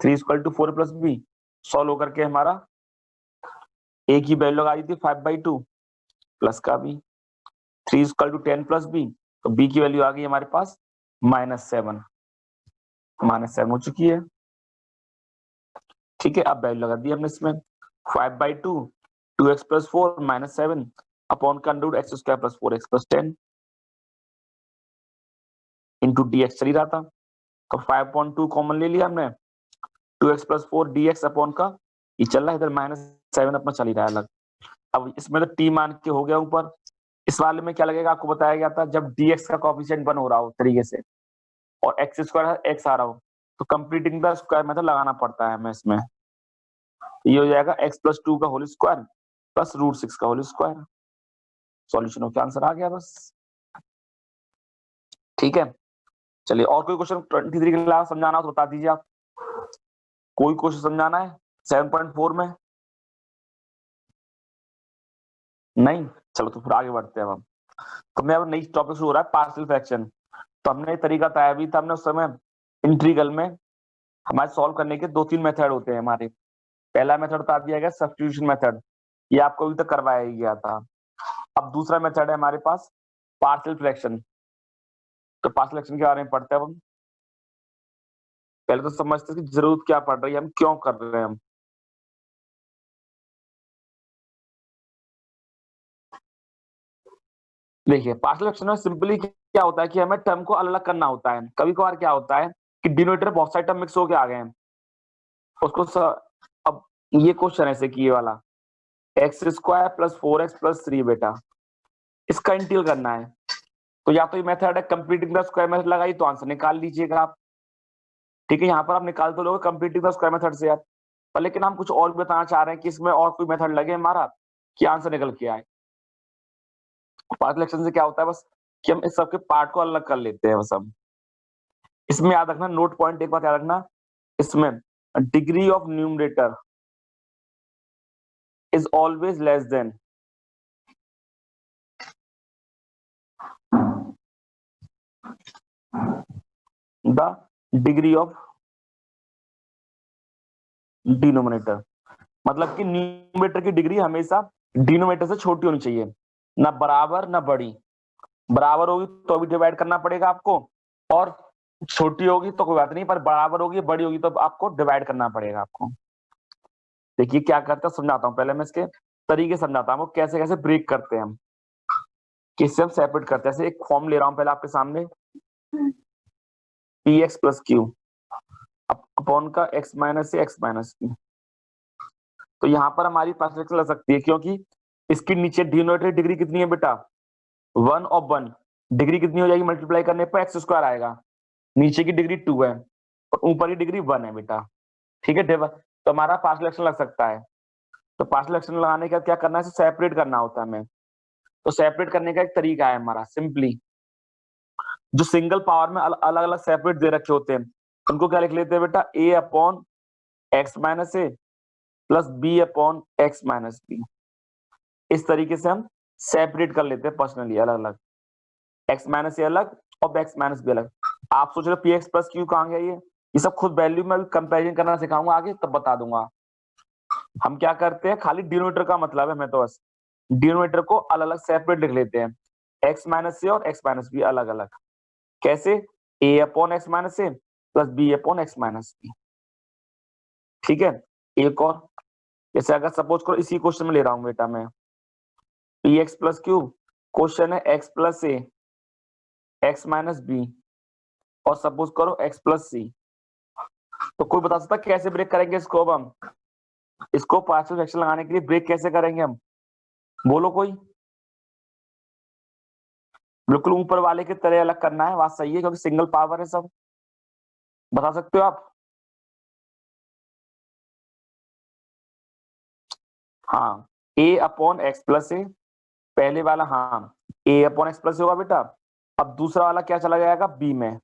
3 equal to 4 plus b, solve होकर के हमारा ए की वैल्यू आ रही थी 5/2 प्लस का b, 3 equal to 10 plus b, तो बी की वैल्यू आ गई हमारे पास -7 हो चुकी है। ठीक है, अब वैल्यू लगा दी हमने इसमें 5/2 2x प्लस 4 -7 अपॉन का under root x square plus 4x plus 10 into dx चल ही रहा था, तो 5/2 कॉमन ले लिया हमने, 2x प्लस 4 dx अपॉन का ये चल रहा है इधर -7 अपना चल ही रहा है अलग। अब इसमें तो t मान के हो गया ऊपर, इस वाले में क्या लगेगा आपको बताया गया था, जब dx का कोएफिशिएंट 1 हो रहा हो तरीके से और x स्क्वायर x आ रहा हो तो कंप्लीटिंग द स्क्वायर मेथड लगाना पड़ता है हमें इसमें। ये हो जाएगा x प्लस 2 का होल स्क्वायर प्लस √6 का होल स्क्वायर। सॉल्यूशन का आंसर आ गया बस। ठीक है, चलिए और कोई क्वेश्चन 23 के अलावा समझाना हो तो बता दीजिए आप। कोई क्वेश्चन समझाना है 7.4 में? नहीं, चलो तो फिर आगे बढ़ते हैं हम। तो मैं अब नई टॉपिक शुरू हो रहा है पार्शियल फ्रैक्शन। तो हमने तरीका बताया भी था हमने उस समय इंटीग्रल में, हमारे सॉल्व करने के 2-3 मेथड होते हैं हमारे। पहला मेथड बता दिया गया सब्स्टिट्यूशन मेथड, ये आपको अभी तक करवाया ही गया था। अब दूसरा मेथड है हमारे पास पार्शियल फ्रैक्शन। तो पार्शियल फ्रैक्शन के बारे में पढ़ते हैं हम। पहले तो समझते हैं कि जरूरत क्या पड़ रही है, हम क्यों कर रहे हैं हम। देखिए पार्शियल फ्रैक्शन में सिंपली क्या होता है कि हमें टर्म को अलग अलग करना होता है। कभी कभार क्या होता है कि डिनोमिनेटर बहुत सारे टर्म मिक्स होके आ गए हैं उसको अब ये क्वेश्चन ऐसे कि ये वाला x square plus 4x plus 3 बेटा, इसका इंटीग्रल करना है। तो या तो ये मेथड है कंप्लीटिंग द स्क्वायर मेथड लगाई तो आंसर निकाल लीजिएगा आप। ठीक है, यहाँ पर आप निकाल तो लोगे कंप्लीटिंग द स्क्वायर मेथड से यार, पर लेकिन हम कुछ और भी बताना चाह रहे हैं कि इसमें और कोई मेथड लगे हमारा कि आंसर निकल के आए। पार्शियल फ्रैक्शन से क्या होता है बस कि हम इस सबके पार्ट को अलग कर लेते हैं बस। हम इसमें याद रखना नोट पॉइंट, एक बात याद रखना, इसमें degree of numerator is always less than the degree of denominator. मतलब कि न्यूमरेटर की डिग्री हमेशा डिनोमिनेटर से छोटी होनी चाहिए, ना बराबर ना बड़ी। बराबर होगी तो भी डिवाइड करना पड़ेगा आपको, और छोटी होगी तो कोई बात नहीं, पर बराबर होगी बड़ी होगी तो आपको डिवाइड करना पड़ेगा आपको। देखिए क्या करते हैं समझाता हूँ, पहले मैं इसके तरीके समझाता हूँ कैसे कैसे ब्रेक करते हैं हम, किससे हम सेपरेट करते हैं। एक फॉर्म ले रहा हूँ पहले आपके सामने, p x plus q upon का x minus x minus q. तो यहाँ पर हमारी पास लग सकती है क्योंकि इसकी नीचे डिनोमिनेटर डिग्री कितनी है बेटा 1 और 1, डिग्री कितनी हो जाएगी मल्टीप्लाई करने पर एक्स स्क्वायर आएगा, नीचे की डिग्री 2 है और ऊपर की डिग्री 1 है बेटा। ठीक है, तो हमारा पार्शियल फ्रैक्शन लग सकता है। तो पार्शियल फ्रैक्शन लगाने का क्या करना है, सेपरेट करना होता है हमें। तो सेपरेट करने का एक तरीका है हमारा, सिंपली जो सिंगल पावर में अलग अलग सेपरेट दे रखे होते हैं उनको क्या लिख लेते हैं बेटा, a upon x minus a plus b upon x minus b. इस तरीके से हम सेपरेट कर लेते हैं पर्सनली अलग अलग, एक्स माइनस ए अलग और एक्स माइनस बी अलग। आप सोच रहे हो पी एक्स प्लस क्यू कहाँ गया, ये सब खुद वैल्यू में कंपेरिजन करना सिखाऊंगा आगे तब बता दूंगा। हम क्या करते हैं, खाली डिनोमिनेटर का मतलब है, मैं तो बस डिनोमिनेटर को अलग अलग सेपरेट लिख लेते हैं, एक्स माइनस ए और एक्स माइनस बी अलग अलग। कैसे, a upon x minus a plus b upon x minus b. ठीक है, एक और जैसे अगर सपोज करो इसी क्वेश्चन में ले रहा हूं बेटा मैं P x plus Q, question है x plus a x minus B और सपोज करो एक्स प्लस सी। तो कोई बता सकता कैसे ब्रेक करेंगे इसको, अब हम इसको पार्शियल फ्रैक्शन लगाने के लिए ब्रेक कैसे करेंगे हम, बोलो कोई। बिल्कुल ऊपर वाले की तरह अलग करना है, बात सही है क्योंकि सिंगल पावर है सब। बता सकते हो आप? हाँ, a अपॉन एक्स प्लस ए, पहले वाला हाँ a अपॉन एक्स प्लस होगा बेटा। अब दूसरा वाला क्या चला जाएगा b में,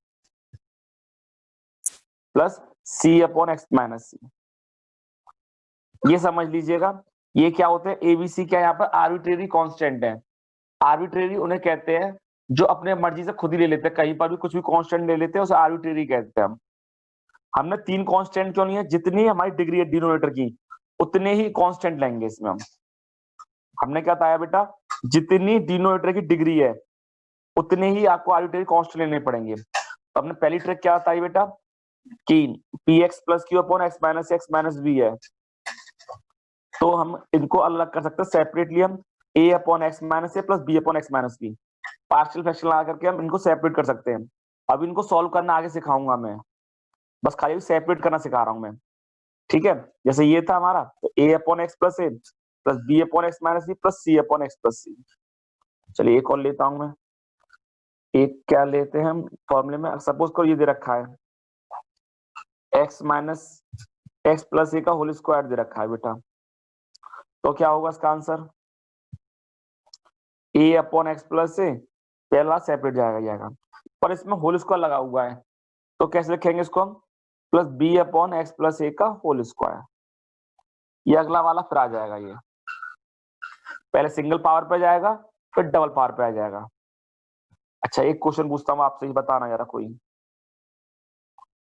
plus c upon x minus c. ये समझ लीजिएगा, ये क्या होते हैं एबीसी, क्या यहाँ पर आर्बिट्रेरी कांस्टेंट है। आर्बिट्रेरी उन्हें कहते हैं जो अपने मर्जी से खुद ही ले लेते हैं, कहीं पर भी कुछ भी कांस्टेंट ले लेते हैं उसे आर्बिट्रेरी कहते हैं हम। हमने 3 कांस्टेंट क्यों लिए? जितनी हमारी डिग्री है डिनोमिनेटर की उतने ही कांस्टेंट लेंगे इसमें हम। हमने क्या बताया बेटा? जितनी डिनोमिनेटर की डिग्री है उतने ही आपको आर्बिट्रेरी कांस्टेंट लेने पड़ेंगे। तो हमने पहली ट्रिक क्या बताई बेटा कि px plus q upon x minus b है। तो हम इनको अलग कर सकते हैं सेपरेटली, हम a upon x minus a plus b upon x minus b partial fraction लगा करके हम इनको सेपरेट कर सकते हैं। अब इनको सॉल्व करना आगे सिखाऊंगा मैं, बस खाली सेपरेट करना सिखा रहा हूं मैं। ठीक है, जैसे ये था हमारा तो a upon x plus a plus b upon x minus b plus c upon x plus c. चलिए एक और लेता हूं मैं। एक क्या लेते हैं हम फॉर्मूले में, सपोज को ये दे रखा है x minus x plus a का होल स्क्वायर दे रखा है बेटा। तो क्या होगा इसका आंसर? ए अपॉन एक्स प्लस ए पहला सेपरेट जाएगा पर इसमें होल स्क्वायर लगा हुआ है तो कैसे लिखेंगे इसको हम? Plus b upon x plus a का होल स्क्वायर। ये अगला वाला फिर आ जाएगा, ये पहले सिंगल पावर पे जाएगा फिर डबल पावर पे आ जाएगा। अच्छा एक क्वेश्चन पूछता हूँ आपसे, बताना जरा कोई,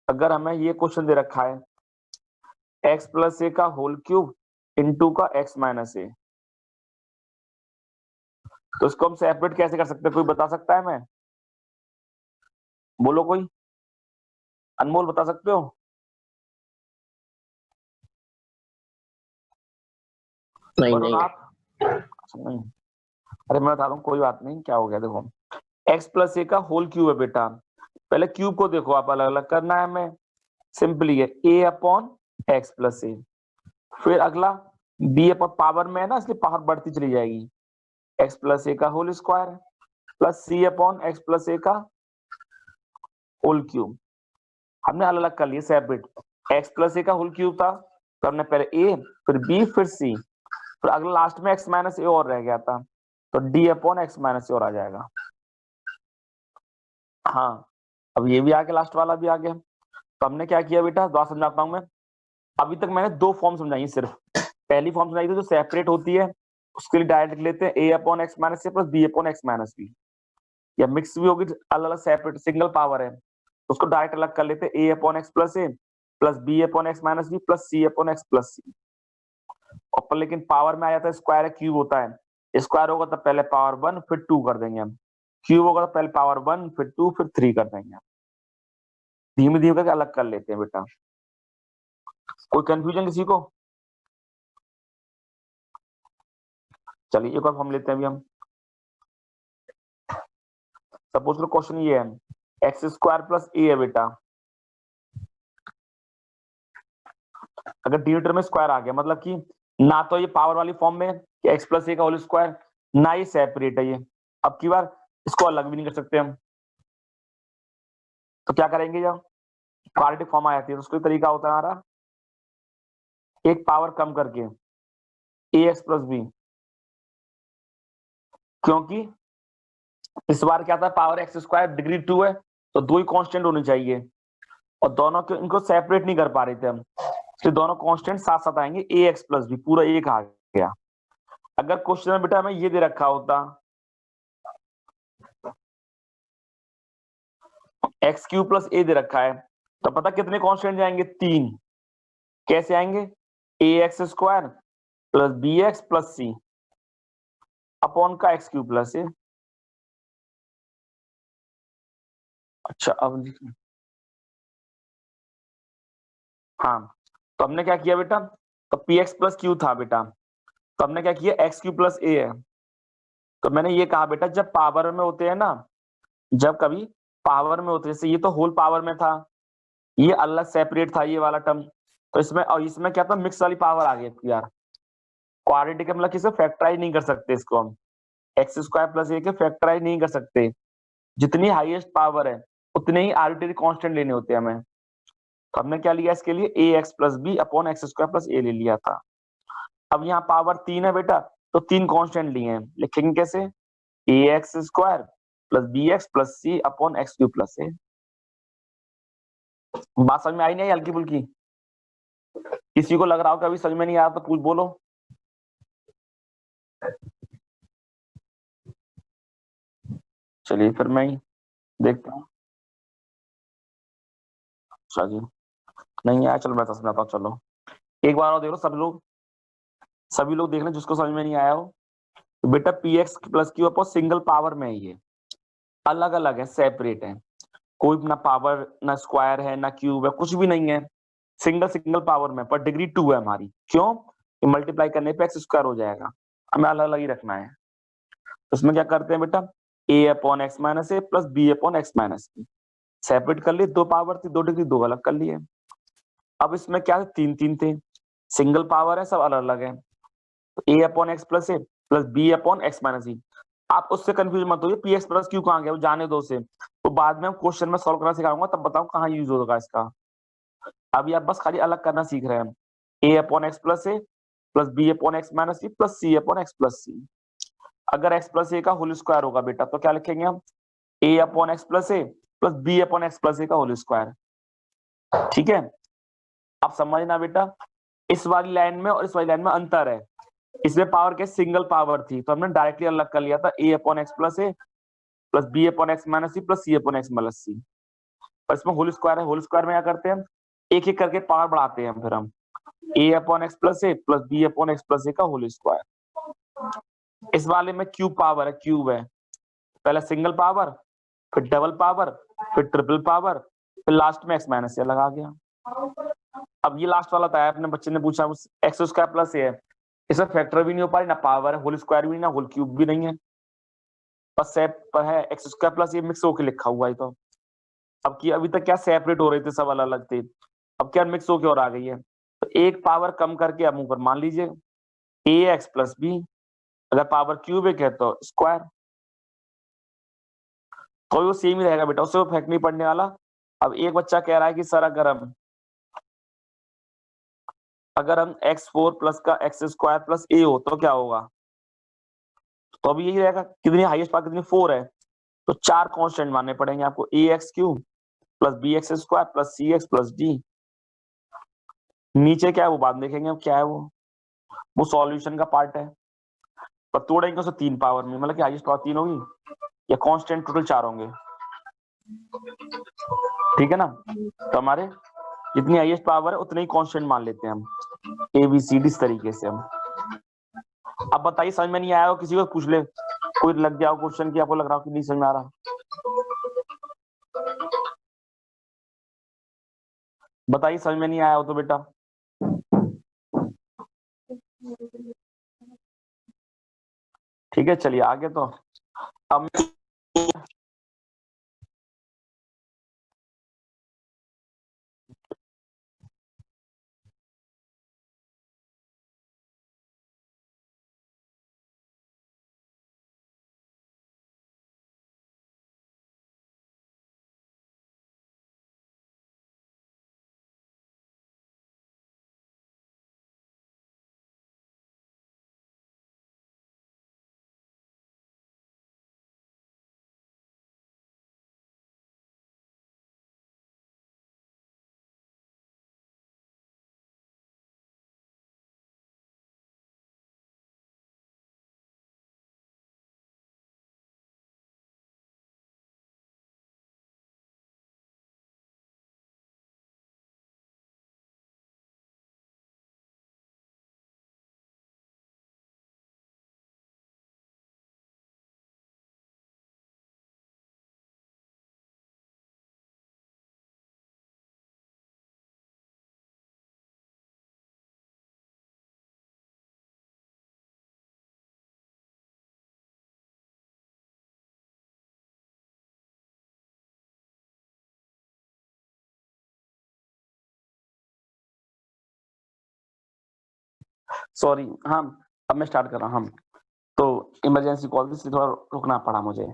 अगर हमें ये क्वेश्चन दे रखा है एक्स प्लस ए का होल क्यूब इंटू का एक्स माइनस ए, तो इसको हम सेपरेट कैसे कर सकते हैं? कोई बता सकता है? मैं बोलो कोई, अनमोल बता सकते हो? नहीं वरुण नहीं। आप? नहीं, अरे मैं बता रहा हूँ, कोई बात नहीं, क्या हो गया देखो, एक्स प्लस ए का होल क्यूब है बेटा, पहले क्यूब को देखो आप, अलग अलग करना है हमें, सिंपली है ए अपॉन एक्स प्लस ए, फिर अगला बी अपॉन पावर में है ना इसलिए पावर बढ़ती चली जाएगी, एक्स प्लस ए का whole square plus c upon x plus a का होल क्यूब। हमने अलग अलग कर लिया सेपरेट, एक्स प्लस ए का होल क्यूब था तो हमने पहले ए फिर बी फिर सी, फिर अगला लास्ट में एक्स माइनस ए और रह गया था तो डी अपॉन एक्स माइनस ए और आ जाएगा। हाँ, अब ये भी आ गया, लास्ट वाला भी आ गया। तो हमने क्या किया बेटा, दोबारा समझाता हूँ मैं। अभी तक मैंने दो फॉर्म समझाई सिर्फ, पहली फॉर्म समझाई थी जो सेपरेट होती है उसके लिए डायरेक्ट लिख लेते हैं a upon x minus a plus b upon x minus b, या मिक्स भी होगी अलग अलग सेपरेट सिंगल पावर है तो उसको डायरेक्ट अलग कर लेते हैं a upon x plus a plus b upon x minus b plus c upon x plus c. ऊपर लेकिन पावर में आ जाता है स्क्वायर है क्यूब होता है, स्क्वायर होगा तो पहले पावर 1 फिर 2 कर देंगे हम, क्यूब होगा तो पहले पावर 1 फिर 2 फिर 3 कर देंगे। धीमे धीमे करके अलग कर लेते हैं बेटा। कोई कंफ्यूजन किसी को? चलिए एक और फॉर्म लेते हैं अभी हम। सपोज लो क्वेश्चन ये है एक्स स्क्वायर प्लस ए है बेटा, अगर डिनोमिनेटर में स्क्वायर आ गया मतलब कि ना तो ये पावर वाली फॉर्म में कि एक्स प्लस ए का होल स्क्वायर, ना ये सेपरेट है ये, अब की बार इसको अलग भी नहीं कर सकते हम, तो क्या करेंगे? जब क्वाड्रेटिक फॉर्म आ जाती है तो उसका तरीका होता है हमारा एक पावर कम करके ए एक्स प्लस बी, क्योंकि इस बार क्या था पावर एक्स स्क्वायर डिग्री 2 है तो दो ही कांस्टेंट होनी चाहिए और दोनों को इनको सेपरेट नहीं कर पा रहे थे हम, इसलिए दोनों कांस्टेंट साथ साथ आएंगे ए एक्स प्लस बी पूरा एक आ गया। अगर क्वेश्चन में बेटा हमें ये दे रखा होता एक्स क्यू प्लस ए दे रखा है तो पता कितने कांस्टेंट जाएंगे? 3। कैसे आएंगे? A x square plus b x plus c upon का एक्स क्यू प्लस ए। अच्छा अब हाँ, तो हमने क्या किया बेटा, तो पी एक्स प्लस क्यू था बेटा, तो हमने क्या किया एक्स क्यू प्लस ए है, तो मैंने ये कहा बेटा जब पावर में होते हैं ना, जब कभी पावर में होते हैं, जैसे ये तो होल पावर में था, ये अलग सेपरेट था ये वाला टर्म, तो इसमें और इसमें क्या था मिक्स वाली पावर आ गई यार, क्वाड्रेटिक मतलब किसे फैक्टराइज नहीं कर सकते इसको हम, एक्स स्क्वायर प्लस ए के फैक्टराइज नहीं कर सकते, जितनी हाईएस्ट पावर है उतने ही आर्बिट्रेरी कांस्टेंट लेने होते हैं हमें। तो हमने क्या लिया इसके लिए a x plus b upon x square plus a ले लिया था। अब यहाँ पावर 3 है बेटा तो 3 कांस्टेंट लिए हैं, लिखेंगे कैसे? A x square plus b x plus c upon x cube plus a. बात समझ में आई नहीं? हल्की फुल्की किसी को लग रहा हो कि अभी समझ में नहीं आ रहा तो पूछ बोलो। चलिए फिर मैं ही देखता हूँ। अच्छा जी, नहीं आया, चलो मैं तो समझाता हूँ। चलो एक बार और देख लो सभी लोग देख लें, जिसको समझ में नहीं आया हो। तो बेटा P x plus q upon single power में है, ये अलग अलग है, सेपरेट है। कोई ना पावर ना स्क्वायर है ना क्यूब है, कुछ भी नहीं है, सिंगल सिंगल पावर में, पर डिग्री 2 है हमारी। क्यों? मल्टीप्लाई करने पे एक्स स्क्वायर हो जाएगा, हमें अलग अलग ही रखना है। तो इसमें क्या करते हैं बेटा, a upon x minus a plus b upon x minus b, separate कर लिए, दो पावर थी, दो डिग्री, दो अलग कर लिए। अब इसमें क्या है, तीन तीन थे, सिंगल पावर है, सब अलग अलग है। तो a upon x plus a plus b upon x minus b. आप उससे कंफ्यूज मत होइए, पी एक्स प्लस क्यू कहाँ गया, वो जाने दो उसे, तो बाद में हम क्वेश्चन में सॉल्व करना सिखाऊंगा, तब बताऊं कहाँ यूज होगा इसका। अभी आप बस खाली अलग करना सीख रहे हैं। A upon x plus a plus b upon x minus c plus c upon x plus c. अगर एक्स प्लस ए का होल स्क्वायर होगा बेटा, तो क्या लिखेंगे हम, a upon x plus a plus b upon x plus a का whole square. ठीक है, आप समझना बेटा, इस वाली लाइन में और इस वाली लाइन में अंतर है। इसमें पावर के सिंगल पावर थी, तो हमने डायरेक्टली अलग कर लिया था, a upon x plus a plus b upon x minus c plus c upon x minus c. और इसमें होल स्क्वायर है, होल स्क्वायर में क्या करते हैं, एक एक करके पावर बढ़ाते हैं फिर हम, a upon x plus a plus b upon x plus a का होल स्क्वायर। इस वाले में क्यूब पावर है, क्यूब है, पहले सिंगल पावर, फिर डबल पावर, फिर ट्रिपल पावर, फिर लास्ट में एक्स माइनस ए लगा गया। अब ये लास्ट वाला था, अपने बच्चे ने पूछा, एक्स स्क्वायर प्लस ए है, इसमें फैक्टर भी नहीं हो पा रही, ना पावर है, होल स्क्वायर भी नहीं, ना होल क्यूब भी नहीं है, बस सेप पर है, एक्स स्क्वायर प्लस ये मिक्स होके लिखा हुआ है। तो अब की अभी तक क्या सेपरेट हो रहे थे, सब अलग अलग थे, अब क्या मिक्स होके और आ गई है। तो एक पावर कम करके अब ऊपर मान लीजिए ए एक्स प्लस बी, अगर पावर क्यूबिक है तो स्क्वायर, तो वो सेम ही रहेगा बेटा, उससे वो फर्क नहीं पड़ने वाला। अब एक बच्चा कह रहा है कि सर अगर हम एक्स फोर प्लस का एक्स स्क्वायर प्लस ए हो तो क्या होगा, तो अभी यही रहेगा, कितनी हाईएस्ट पावर कितनी, 4 है, तो 4 कांस्टेंट मानने पड़ेंगे आपको, a x cube plus b x square plus c x plus d. नीचे क्या है वो बाद में देखेंगे, अब क्या है वो सॉल्यूशन का पार्ट है, पर तोड़ेंगे उसे 3 पावर में, मतलब कि हाईएस्ट पावर 3 होगी या कांस्टेंट टोटल 4 होंगे। ठीक है ना, तो हमारे जितनी हाईएस्ट पावर है उतने ही कांस्टेंट मान लेते हैं हम, ए बी सी डी इस तरीके से हम। अब बताइए समझ में नहीं आया हो, किसी को पूछ ले, कोई लग जाओ क्वेश्चन की आपको लग रहा हो कि नहीं समझ में आ रहा, बताइए समझ में नहीं आया हो तो बेटा। ठीक है चलिए आगे। तो अब सॉरी, हाँ अब मैं स्टार्ट कर रहा हूँ। हम तो इमरजेंसी कॉल थी इसलिए थोड़ा रुकना पड़ा मुझे।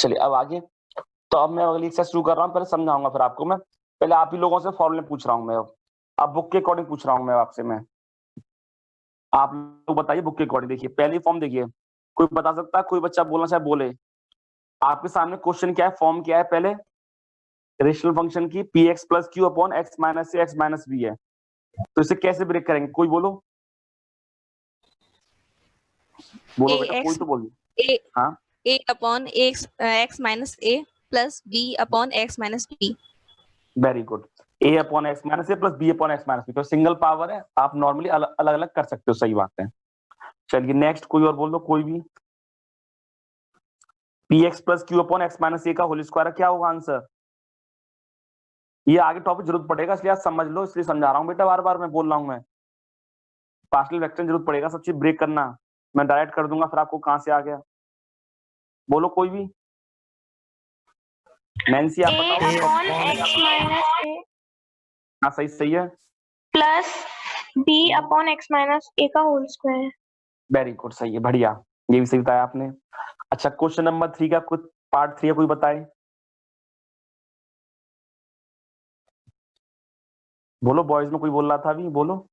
चलिए अब आगे, तो अब मैं अगली एक्सरसाइज शुरू कर रहा हूँ, पहले समझाऊंगा फिर आपको मैं, पहले आप ही लोगों से फॉर्मूले पूछ रहा हूँ मैं, अब बुक के अकॉर्डिंग पूछ रहा हूँ मैं आपसे। मैं आप लोग बताइए बुक के अकॉर्डिंग, देखिए पहली फॉर्म देखिए, कोई बता सकता है, कोई बच्चा बोलना चाहे बोले। आपके सामने क्वेश्चन क्या है, फॉर्म क्या है, पहले रेशनल फंक्शन की P x plus q upon x minus से एक्स माइनस बी है, तो इसे कैसे ब्रेक करेंगे, कोई बोलो, बोलो ए बेटा, कोई एक्स तो बोलो। ए हाँ a upon x x minus a plus b upon x minus b. Very good. a upon x minus a plus b upon x minus b, तो सिंगल पावर है, आप नॉर्मली अलग अलग कर सकते हो, सही बात है। चलिए नेक्स्ट कोई और बोल दो, कोई भी। P x plus q upon x minus a का होल स्क्वायर क्या होगा आंसर? ये आगे टॉपिक जरूरत पड़ेगा, इसलिए आप समझ लो, इसलिए समझा रहा हूँ बेटा, बार बार मैं बोल रहा हूँ, मैं पार्शियल फ्रैक्शन जरूरत पड़ेगा, सब चीज ब्रेक करना, मैं डायरेक्ट कर दूंगा, फिर आपको कहां से आ गया, बोलो कोई भी। नैन्सी आप बताओ। a upon x minus a हाँ सही सही है, plus b upon x minus a का होल स्क्वायर। वेरी गुड, सही है, बढ़िया, ये भी सही बताया आपने। अच्छा क्वेश्चन नंबर 3 का कुछ पार्ट 3 है, कोई बताए, बोलो, बॉयज में कोई बोल रहा था अभी, बोलो।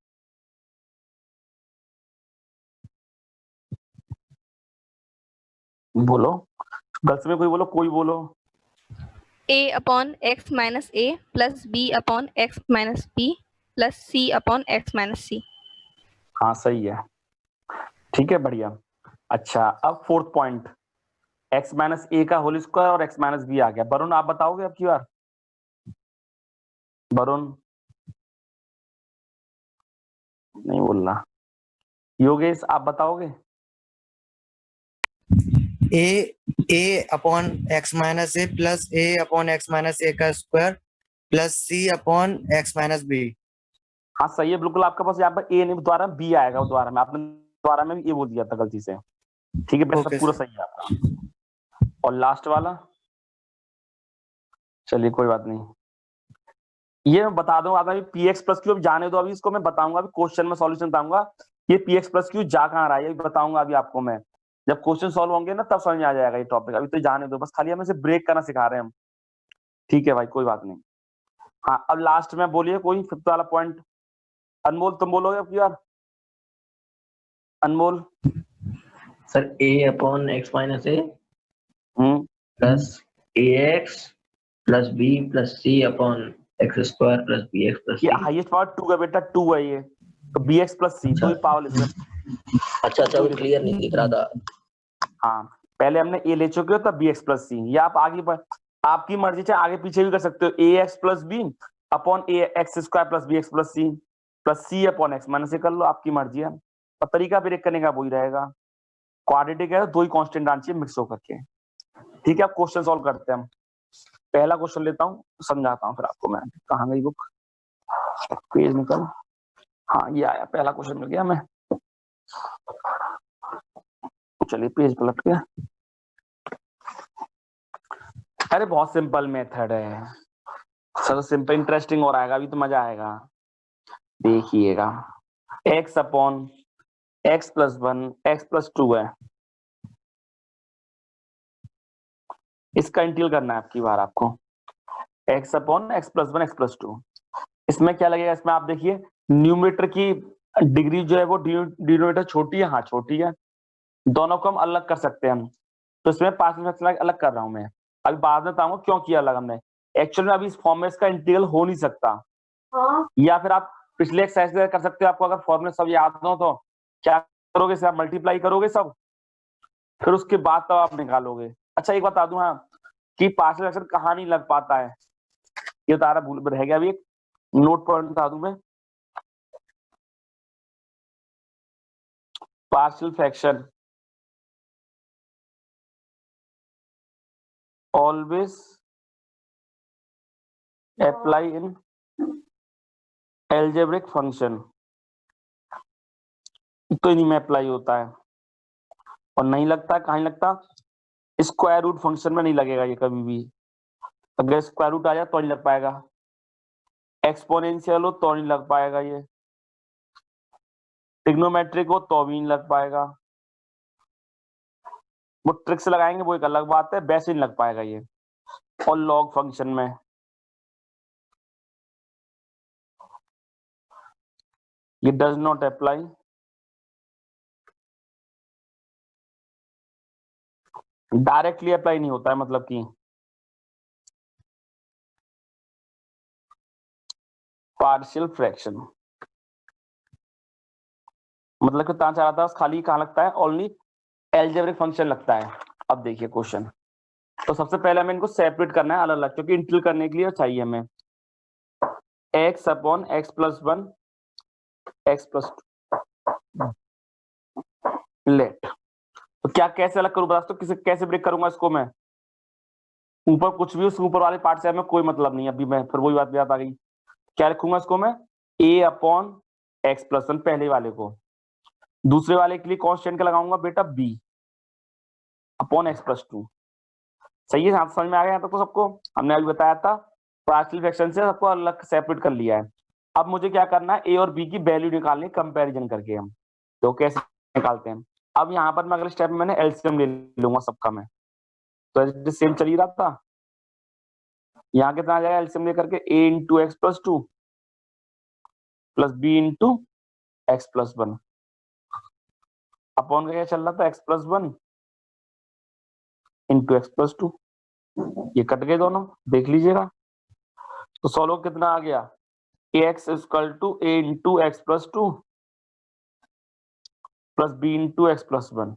बोलो, गर्ल्स में कोई बोलो, कोई बोलो। a upon x minus a plus b upon x minus b plus c upon x minus c. हाँ सही है, ठीक है, बढ़िया। अच्छा अब fourth point, x minus a का होल स्क्वायर और एक्स माइनस बी आ गया। वरुण आप बताओगे अब की बार, वरुण नहीं बोल रहा, योगेश आप बताओगे? ए upon x minus a plus A upon x minus a का square plus c upon x minus B. हाँ सही है, बिल्कुल, आपके पास यहाँ पर ए नहीं, द्वारा बी आएगा, द्वारा में आपने द्वारा में भी ए बोल दिया था गलती से, ठीक है बेटा, सब ओके पूरा सर। सही है आपका। और लास्ट वाला, चलिए कोई बात नहीं, ये मैं बता दूंगा, अभी पी एक्स प्लस क्यू जाने दो, अभी इसको मैं बताऊंगा, अभी क्वेश्चन में सॉल्यूशन बताऊंगा, ये पी एक्स प्लस क्यू जा कहाँ रहा है, ये बताऊंगा अभी आपको मैं, जब क्वेश्चन सॉल्व होंगे ना तब समझ में आ जाएगा ये टॉपिक, अभी तो जाने दो, बस खाली हमें से ब्रेक करना सिखा रहे हैं हम, ठीक है भाई, कोई बात नहीं। हाँ अब लास्ट में बोलिए कोई फिफ्थ वाला पॉइंट, अनमोल तुम बोलोगे अब की बार, Anmol. Sir a upon x minus a hmm, plus a x plus b plus c upon x square plus b x plus ये सी। हाईएस्ट पावर 2 है बेटा, 2 है ये, तो बी एक्स प्लस सी, तो ये पावर लिख अच्छा वो क्लियर नहीं दिख रहा था। हाँ पहले हमने ए ले चुके हो, तब बी एक्स प्लस सी, या आप आगे आपकी मर्जी, चाहे आगे पीछे भी कर सकते हो, a x plus b upon a x square plus b x plus c upon x minus से कर लो, आपकी मर्जी है, और तरीका ब्रेक करने का वही रहेगा, क्वाड्रेटिक है, दो ही कांस्टेंट आनी चाहिए मिक्स होकर के, ठीक है। अब क्वेश्चन सॉल्व करते हैं हम, पहला क्वेश्चन लेता हूँ, समझाता हूँ फिर आपको मैं, कहाँ गई बुक, पेज निकल, हाँ ये आया, पहला क्वेश्चन मिल गया हमें, चलिए पेज पलट गया। अरे बहुत सिंपल मेथड है सर, सिंपल, इंटरेस्टिंग हो रहा है, अभी तो मजा आएगा, देखिएगा, x upon x plus 1 x plus 2 है, इसका इंटीग्रल करना है आपकी बार आपको, x upon x plus 1 x plus 2, इसमें क्या लगेगा, इसमें आप देखिए न्यूमरेटर की डिग्री जो है वो डिनोमिनेटर छोटी है, हाँ छोटी है, दोनों को हम अलग कर सकते हैं हम, तो इसमें पार्शियल फ्रैक्शन अलग कर रहा हूं मैं, अभी बाद में बताऊंगा क्यों किया अलग हमने, एक्चुअल में अभी इस फॉर्म में इसका इंटीग्रल हो नहीं सकता। या फिर आप पिछले एक्सरसाइज कर सकते हो, आपको अगर फॉर्मूले सब याद हो तो क्या करोगे, आप मल्टीप्लाई करोगे सब, फिर उसके बाद तब आप निकालोगे। अच्छा एक बता दूं, हाँ कि पार्शियल फ्रैक्शन कहाँ नहीं लग पाता है, ये तारा भूल रह गया, अभी एक नोट पॉइंट बता दूं मैं, partial fraction always apply in algebraic function, तो इन्हीं में अप्लाई होता है, और नहीं लगता, कहाँ नहीं लगता, स्क्वायर रूट फंक्शन में नहीं लगेगा ये कभी भी, अगर स्क्वायर रूट आ जाए तो नहीं लग पाएगा, एक्सपोनेंशियल हो तो नहीं लग पाएगा, ये ट्रिग्नोमेट्रिक हो तो भी नहीं लग पाएगा, वो ट्रिक्स लगाएंगे वो एक अलग बात है, वैसे नहीं लग पाएगा ये, और लॉग फंक्शन में ये does not apply, directly apply नहीं होता है, मतलब कि पार्शियल फ्रैक्शन, मतलब कि चाह रहा था खाली कहाँ लगता है, ओनली एल्जेब्रिक फंक्शन लगता है। अब देखिए क्वेश्चन, तो सबसे पहले हमें इनको सेपरेट करना है अलग अलग, क्योंकि इंटीग्रल करने के लिए चाहिए हमें, x upon x plus 1 x plus 2 let. तो क्या कैसे अलग करूं बता, तो किसे कैसे ब्रेक करूंगा इसको मैं? ऊपर कुछ भी, उस ऊपर वाले पार्ट से हमें कोई मतलब नहीं। अभी मैं फिर वही बात याद आ गई, क्या लिखूंगा इसको मैं? a अपॉन एक्स प्लस 1 पहले वाले को, दूसरे वाले के लिए कांस्टेंट का लगाऊंगा बेटा b अपॉन एक्स प्लस 2। सही है, यहाँ समझ में आ गया यहाँ तक तो सबको? हमने अभी बताया था पार्शियल फ्रैक्शन से सबको अलग सेपरेट कर लिया है। अब मुझे क्या करना है, a और b की वैल्यू निकालनी, कंपैरिजन करके हम। तो कैसे निकालते हैं? अब यहाँ पर मैं अगले स्टेप में मैंने एलसीएम ले लूंगा सबका मैं, तो सेम चल ही रहा था। यहाँ कितना आ जाएगा एलसीएम लेकर के? a into x plus 2 plus b into x plus 1 upon का क्या चल रहा था? X plus 1 into x plus 2। ये कट गए दोनों, देख लीजिएगा। तो सोल्व कितना आ गया? ax equal to a into x plus 2 plus b into x plus 1।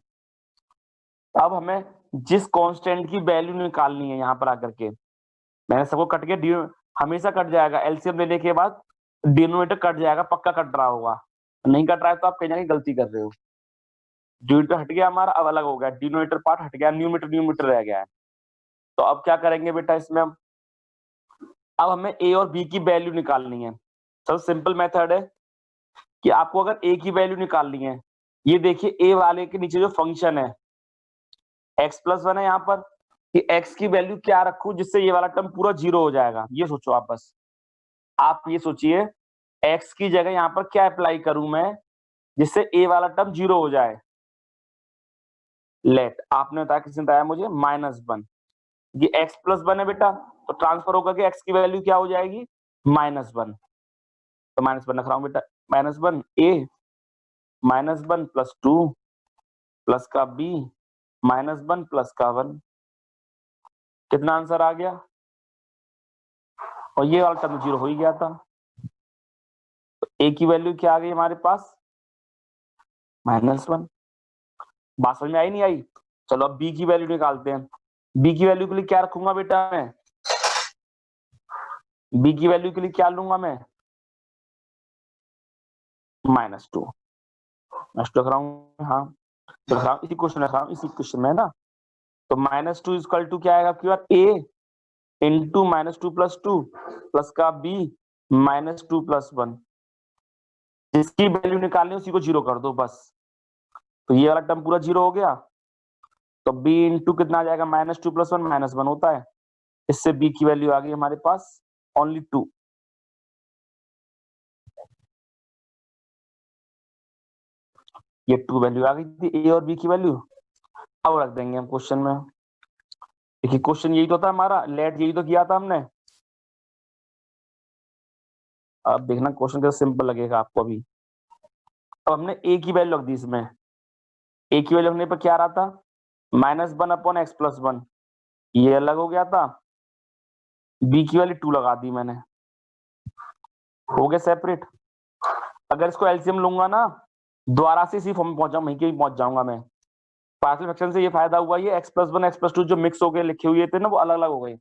अब हमें जिस कांस्टेंट की वैल्यू निकालनी है यहाँ पर आकर के, मैंने सबको कट के, हमेशा कट जाएगा एलसीएम लेने के बाद, डिनोमिनेटर कट जाएगा, पक्का कट रहा होगा। नहीं कट रहा है तो आप कहीं ना कहीं गलती कर रहे हो। डिनोमिनेटर हट गया हमारा, अब अलग हो गया, डिनोमिनेटर पार्ट हट गया, न्यूमरेटर रह गया है। तो अब क्या करेंगे बेटा इसमें हम? अब हमें a और b की वैल्यू निकालनी है। सबसे सिंपल मेथड है कि आपको अगर a की वैल्यू निकालनी है, ये देखिए a वाले के नीचे जो फंक्शन है x प्लस 1 है यहाँ पर, कि x की वैल्यू क्या रखूं जिससे ये वाला टर्म पूरा 0 हो जाएगा। ये सोचो आप, बस आप ये सोचिए x की जगह यहाँ पर क्या अप्लाई करूं मैं जिससे a वाला टर्म 0 हो जाए। लेट, आपने बताया, किसने बताया मुझे? -1। ये x प्लस 1 है बेटा, तो ट्रांसफर होकर के x की वैल्यू क्या हो जाएगी? -1। तो -1 रख रहा हूं बेटा, -1 a -1 प्लस 2 प्लस का b -1 प्लस का 1। कितना आंसर आ गया? और ये वाला टर्म 0 हो ही गया था। तो a की वैल्यू क्या आ गई हमारे पास? -1। बात समझ में आई नहीं आई? चलो अब b की वैल्यू निकालते हैं। b की वैल्यू के लिए क्या रखूंगा बेटा मैं? b की वैल्यू के लिए क्या लूंगा मैं? -2 रख रहा हूँ। हाँ, तो रख रहा हूँ, इसी क्वेश्चन रख रहा हूँ, इसी क्वेश्चन में ना। तो -2 इक्वल टू क्या आएगा आपकी बात? a इंटू -2 प्लस 2 प्लस का b -2 प्लस 1। जिसकी वैल्यू निकालनी है उसी को 0 कर दो बस। तो ये वाला टर्म पूरा 0 हो गया। तो b इंटू कितना आ जाएगा? -2 प्लस 1 -1 होता है। इससे b की वैल्यू आ गई हमारे पास ओनली 2। ये 2 वैल्यू आ गई थी a और b की वैल्यू। अब रख देंगे हम क्वेश्चन में। देखिए क्वेश्चन यही तो था हमारा, लेट यही तो किया था हमने। अब देखना क्वेश्चन कैसे सिंपल लगेगा आपको अभी। अब हमने a की वैल्यू रख दी इसमें। a की वैल्यू रखने पर क्या आ रहा था? -1 अपॉन एक्स प्लस 1, ये अलग हो गया था। b की वैल्यू 2 लगा दी मैंने, हो गया सेपरेट। अगर इसको एलसीएम लूंगा ना, दोबारा से इसी फॉर्म में पहुंच जाऊंगा, वहीं के पहुंच जाऊंगा मैं। पार्शियल फ्रैक्शन से ये फायदा हुआ, ये x प्लस 1 x प्लस 2 जो मिक्स हो गए लिखे हुए थे ना, वो अलग अलग हो गए।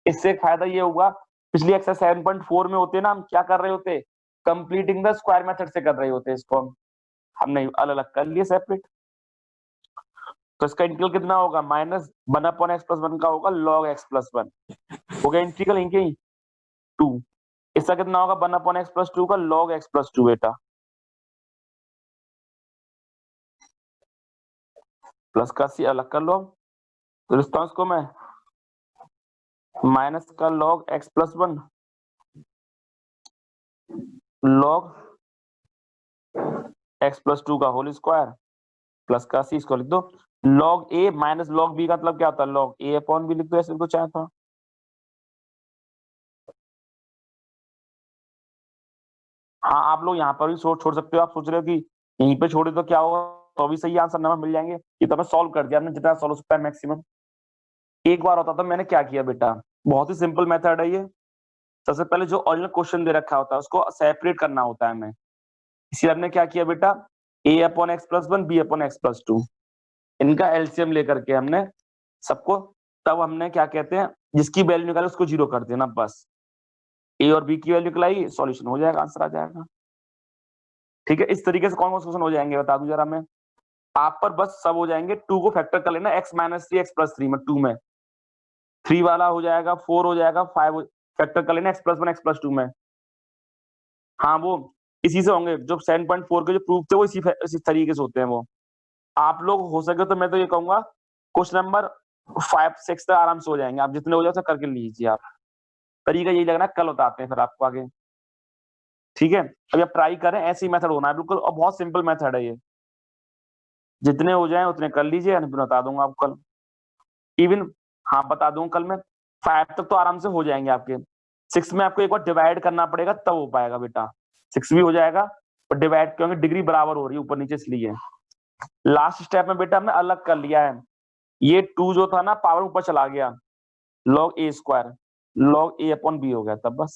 इससे एक फायदा ये हुआ, पिछली एक्सरसाइज 7.4 में होते ना, हम क्या कर रहे होते? कंप्लीटिंग द स्क्वायर मेथड से कर रहे होते इसको हमने अलग अलग कर लिए सेपरेट। तो इसका इंटीग्रल कितना होगा? -1 अपॉन एक्स प्लस 1 का होगा log x प्लस 1। हो गया इंटीग्रल इनके 2। इसका कितना होगा? 1 अपॉन एक्स प्लस 2 का log x प्लस 2 बेटा, प्लस का सी अलग कर लो। तो रिस्पॉन्स को मैं माइनस का log x plus 1 log x plus 2 का होल स्क्वायर प्लस का सी, इसको लिख दो log a minus log b का मतलब क्या होता है? log a अपॉन b लिख दो, ऐसे इनको चाहे था। हाँ, आप लोग यहाँ पर भी छोड़ सकते हो। आप सोच रहे हो कि यहीं पे छोड़े तो क्या होगा, तो भी सही आंसर नंबर मिल जाएंगे। ये तो मैं सॉल्व कर दिया, हमने जितना सॉल्व हो सकता है मैक्सिमम। एक बार होता था, मैंने क्या किया बेटा, बहुत ही सिंपल मेथड है ये। सबसे पहले जो ओरिजिनल क्वेश्चन दे रखा होता है उसको सेपरेट करना होता है हमें। इसलिए हमने क्या किया बेटा, a upon x plus 1 b upon x plus 2, इनका एलसीएम लेकर के हमने सबको, तब हमने क्या कहते हैं, जिसकी वैल्यू निकाले उसको 0 कर देना बस। ए और बी की वैल्यू निकलाई, सॉल्यूशन हो जाएगा, आंसर आ जाएगा। ठीक है, इस तरीके से कौन कौन से क्वेश्चन हो जाएंगे बता दूं जरा मैं। आप पर बस सब हो जाएंगे, 2 को फैक्टर कर लेना x माइनस 3 x प्लस 3 में, 2 में 3 वाला हो जाएगा, 4 हो जाएगा, 5 फैक्टर कर लेना x प्लस 1 x प्लस 2 में। हाँ वो इसी से होंगे, जो 7.4 के जो प्रूफ थे वो इसी तरीके से होते हैं वो। आप लोग हो सके तो मैं तो ये कहूंगा क्वेश्चन नंबर 5 6 तक आराम से हो जाएंगे, आप जितने हो जाए करके लीजिए आप। तरीका यही लगना, कल बताते हैं फिर आपको आगे। ठीक है, अभी आप ट्राई करें, ऐसे ही मेथड होना है बिल्कुल, और बहुत सिंपल मेथड है ये। जितने हो जाए उतने कर लीजिए, बता दूंगा आपको कल इवन। हाँ बता दूंगा कल मैं, 5 तक तो आराम से हो जाएंगे आपके। 6 में आपको एक बार डिवाइड करना पड़ेगा तब हो पाएगा बेटा। 6 भी हो जाएगा और डिवाइड क्योंकि डिग्री बराबर हो रही है ऊपर नीचे, इसलिए लास्ट स्टेप में बेटा हमने अलग कर लिया है। ये 2 जो था ना पावर ऊपर चला गया, log a square log a upon b हो गया तब बस।